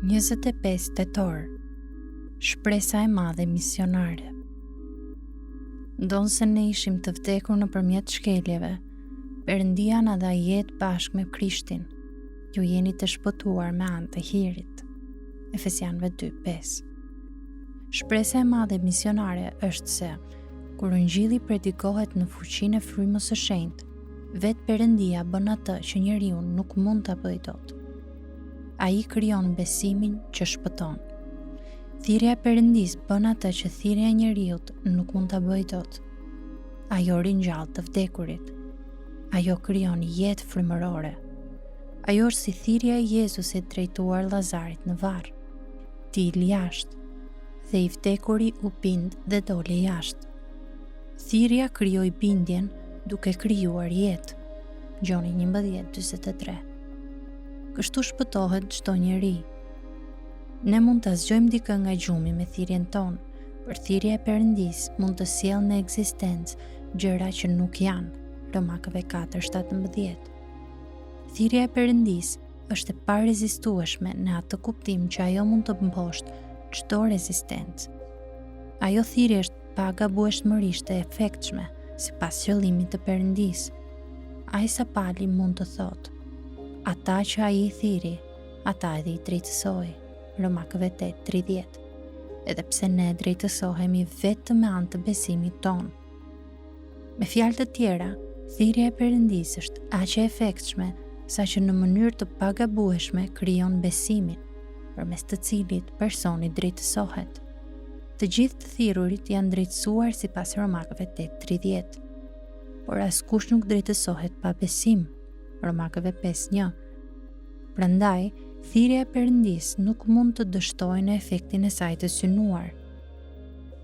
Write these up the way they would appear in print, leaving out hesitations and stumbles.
25 tetor, shpresa e madhe misionare. Ndonë se ne ishim të vdekur nëpërmjet shkeljeve, Perëndia na dha jetë bashkë me Krishtin. Ju jeni të shpëtuar me anë të hirit. Efesianëve 2:5. Shpresa e madhe misionare është se kur Ungjilli predikohet në fuqinë e frymës së shenjtë, vetë Perëndia bën atë që njeriu nuk mund ta bëjë dot. Ai krijon besimin që shpëton. Thirrja e Perëndisë bën atë që thirrja e njeriut nuk mund ta bëjë dot. Ajo ringjall të vdekurit. Ajo krijon jetë frymërore. Ajo është si thirrja e Jezusit drejtuar Llazarit në varr. Dil jashtë, dhe i vdekuri u bind dhe dole jashtë. Thirrja krijoi bindjen duke krijuar jetë. Gjoni 11:43. Kështu shpëtohet çdo njeri. Ne mund ta zgjojmë dikë nga gjumi me thirrjen tonë, por thirrja e Perëndisë mund të sjellë në ekzistencë gjëra që nuk janë. Romakëve 4:17. Thirrja e Perëndisë është e parezistueshme në atë kuptim që ajo mund të mposhtë çdo rezistencë. Ajo thirrje është pagabueshmërisht e efektshme sipas qëllimit të Perëndisë. Ai sa pali mund të thotë: ata që ai i thiri, ata edhe i drejtësoi. Romakëve 8:30. Edhe pse ne drejtësohemi vetëm me anë të besimit tonë. Me fjalë të tjera, thirrja e Perëndisë është aq e efektshme saqë në mënyrë të pagabueshme krijon besimin, përmes të cilit personi drejtësohet. Të gjithë të thirrurit janë drejtësuar sipas Romakëve 8:30. Por askush nuk drejtësohet pa besim. Romakëve 5:1. Prandaj, thirrja e Perëndisë nuk mund të dështojë në efektin e saj të synuar.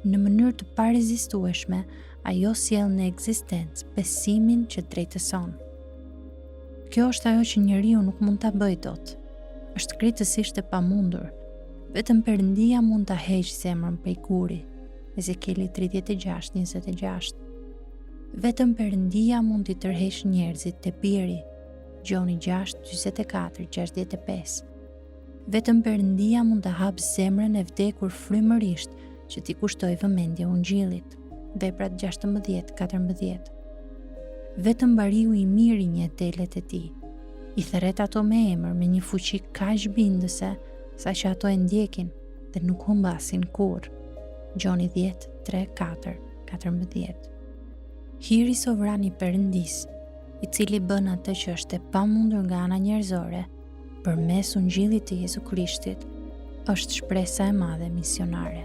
Në mënyrë të parezistueshme, ajo sjell në ekzistencë besimin që drejtëson. Kjo është ajo që njeriu nuk mund ta bëjë dot. Është krejtësisht e pamundur. Vetëm Perëndia mund ta heqë zemrën prej guri. Ezekieli 36:26. Vetëm Perëndia mund t'i tërheqë njerëzit te biri. Gjoni 6:44-65. Vetëm Perëndia mund të hapë zemrën e vdekur frymërisht që t'i kushtoj vëmendje Ungjillit. Veprat 16:14. Vetëm bariu i mirë i njeh delet e tij. I thret ato me emër me një fuqi kaq bindëse saqë ato e ndjekin dhe nuk humbasin kurrë. Gjoni 10:3-4-14. Hiri sovran i Perëndisë, i cili bën atë që është e pamundur nga ana njerëzore, përmes Ungjillit të Jezu Krishtit, është shpresa e madhe misionare.